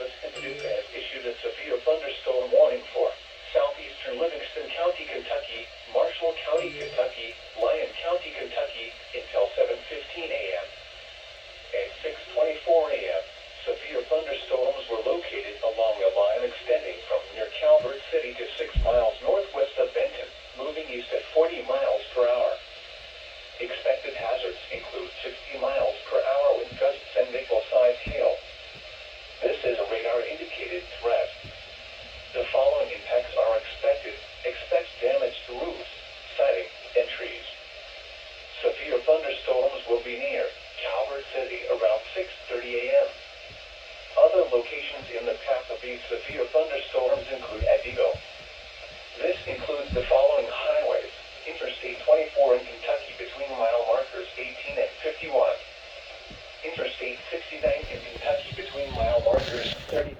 office in Paducah has issued a severe thunderstorm warning for southeastern Livingston County, Kentucky, Marshall County, Kentucky, Lyon County, Kentucky, until 7:15 a.m. At 6:24 a.m., severe thunderstorms were located along a line extending from near Calvert City to 6 miles northwest of Benton, moving east at 40 miles per hour. Expected hazards include 60 miles per hour wind gusts and nickel-sized hail. This is a radar-indicated threat. The following impacts are expected. Expect damage to roofs, siding, and trees. Severe thunderstorms will be near Calvert City around 6:30 a.m. Other locations in the path of these severe thunderstorms include Edigo. This includes the following highways: Interstate 24 in Kentucky between mile markers 18 and 51. Interstate 69 in Kentucky between mile markers 35